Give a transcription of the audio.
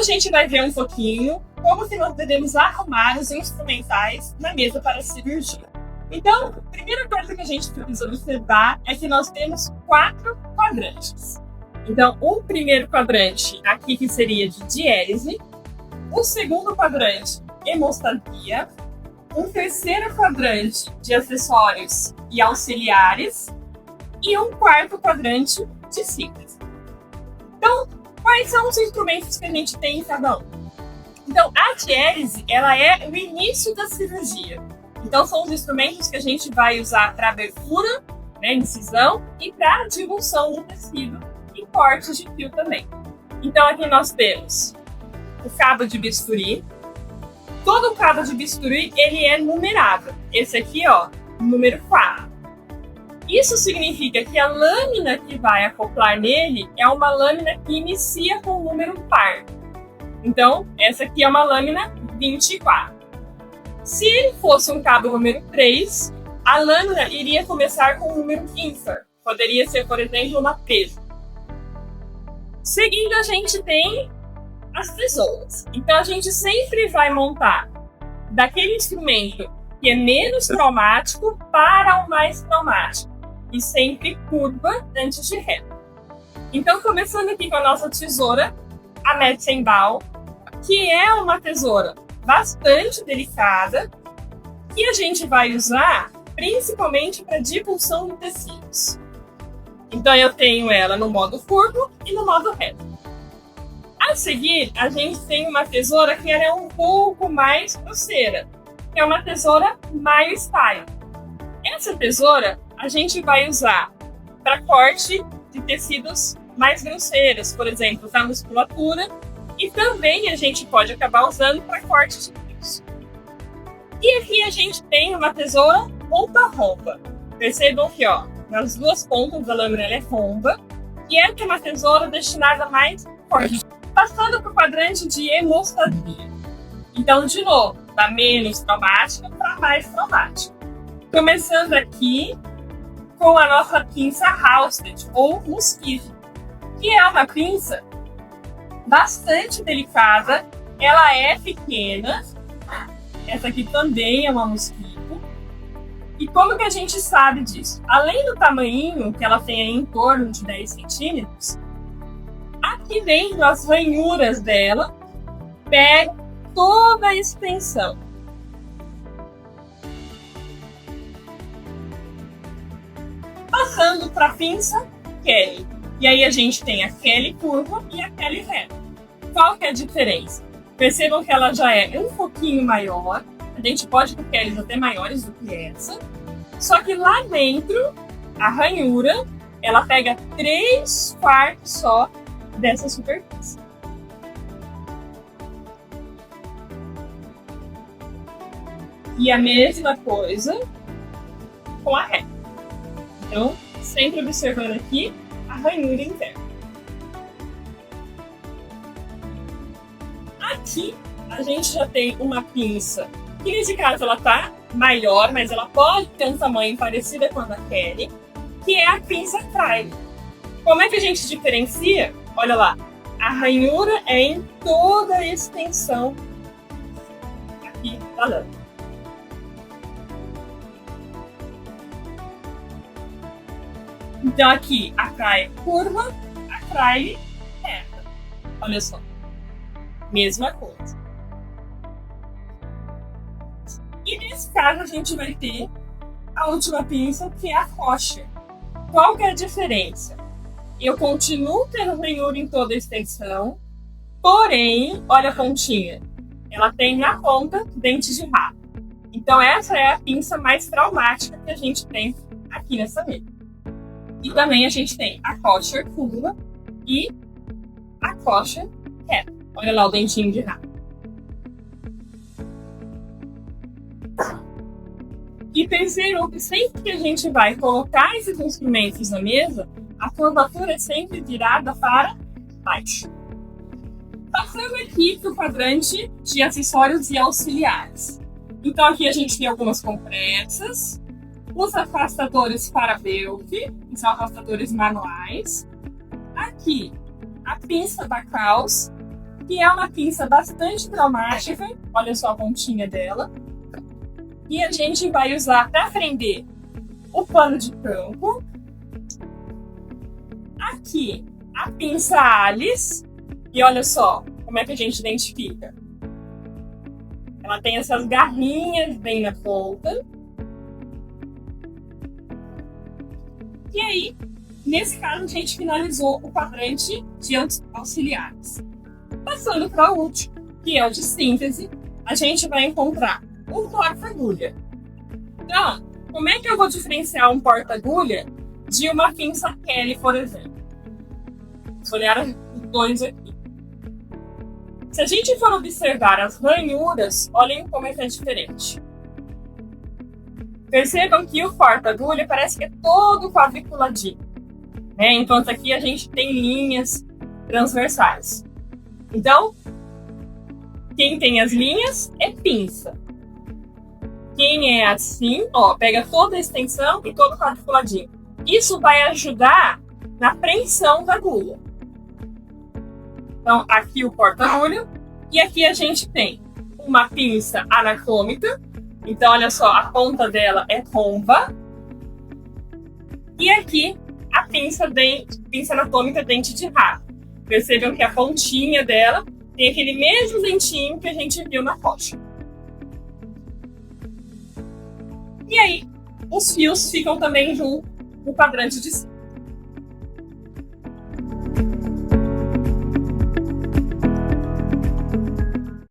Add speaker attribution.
Speaker 1: a gente vai ver um pouquinho como que nós devemos arrumar os instrumentais na mesa para a cirurgia. Então, a primeira coisa que a gente precisa observar é que nós temos 4 quadrantes. Então, o primeiro quadrante aqui que seria de diérese, o segundo quadrante, hemostasia, um terceiro quadrante de acessórios e auxiliares e um quarto quadrante de síntese. Então, quais são os instrumentos que a gente tem em cada um? Então, a diérese, ela é o início da cirurgia. Então, são os instrumentos que a gente vai usar para abertura, né, incisão, e para divulsão do tecido e cortes de fio também. Então, aqui nós temos o cabo de bisturi. Todo cabo de bisturi, ele é numerado. Esse aqui, ó, número 4. Isso significa que a lâmina que vai acoplar nele é uma lâmina que inicia com o número par. Então, essa aqui é uma lâmina 24. Se ele fosse um cabo número 3, a lâmina iria começar com o número ímpar. Poderia ser, por exemplo, uma P. Seguindo, a gente tem as tesouras. Então, a gente sempre vai montar daquele instrumento que é menos traumático para o mais traumático. E sempre curva antes de reta. Então, começando aqui com a nossa tesoura, a Metzenbaum, que é uma tesoura bastante delicada e a gente vai usar principalmente para divulsão de tecidos. Então, eu tenho ela no modo curvo e no modo reto. A seguir, a gente tem uma tesoura que ela é um pouco mais grosseira, que é uma tesoura Milestyle. Essa tesoura a gente vai usar para corte de tecidos mais grosseiros, por exemplo, da musculatura, e também a gente pode acabar usando para corte de fios. E aqui a gente tem uma tesoura rompa-rompa. Percebam que, ó, nas duas pontas da lâmina ela é romba, e essa é uma tesoura destinada a mais corte. Passando para o quadrante de hemostasia. Então, de novo, da menos traumática para mais traumática. Começando aqui com a nossa pinça Halsted ou Mosquito, que é uma pinça bastante delicada. Ela é pequena. Essa aqui também é uma Mosquito. E como que a gente sabe disso? Além do tamanho, que ela tem aí em torno de 10 centímetros, aqui dentro das ranhuras dela, pega toda a extensão. Passando para a pinça Kelly. E aí a gente tem a Kelly curva e a Kelly reta. Qual que é a diferença? Percebam que ela já é um pouquinho maior. A gente pode ter Kellys até maiores do que essa. Só que lá dentro, a ranhura, ela pega 3/4 só dessa superfície. E a mesma coisa com a reta. Então, sempre observando aqui a ranhura interna. Aqui, a gente já tem uma pinça, que nesse caso ela tá maior, mas ela pode ter um tamanho parecido com a da Kelly, que é a pinça Triley. Como é que a gente diferencia? Olha lá, a ranhura é em toda a extensão aqui da lâmina. Então aqui a Triley curva, a Triley reta. Olha só, mesma coisa. E nesse caso a gente vai ter a última pinça, que é a Rocher. Qual que é a diferença? Eu continuo tendo ranhura em toda a extensão, porém, olha a pontinha, ela tem na ponta dentes de rato. Então essa é a pinça mais traumática que a gente tem aqui nessa mesa. E também a gente tem a Rocher curva e a Rocher reta. Olha lá o dentinho de rato. E percebam que sempre que a gente vai colocar esses instrumentos na mesa, a curvatura é sempre virada para baixo. Passando aqui para o quadrante de acessórios e auxiliares. Então aqui a gente tem algumas compressas, os afastadores para belt, que são afastadores manuais. Aqui, a pinça da Kraus, que é uma pinça bastante traumática. Olha só a pontinha dela. E a gente vai usar para prender o pano de campo. Aqui, a pinça Alice. E olha só como é que a gente identifica. Ela tem essas garrinhas bem na ponta. E aí, nesse caso, a gente finalizou o quadrante de auxiliares. Passando para o último, que é o de síntese, a gente vai encontrar um porta-agulha. Então, como é que eu vou diferenciar um porta-agulha de uma pinça Kelly, por exemplo? Vou olhar os dois aqui. Se a gente for observar as ranhuras, olhem como é que é diferente. Percebam que o porta-agulha parece que é todo quadriculadinho, né? Enquanto aqui a gente tem linhas transversais. Então, quem tem as linhas é pinça. Quem é assim, ó, pega toda a extensão e todo quadriculadinho. Isso vai ajudar na preensão da agulha. Então, aqui o porta-agulha. E aqui a gente tem uma pinça anatômica. Então, olha só, a ponta dela é romba. E aqui a pinça anatômica dente de rato. Percebam que a pontinha dela tem aquele mesmo dentinho que a gente viu na rocha. E aí, os fios ficam também junto no quadrante de cima.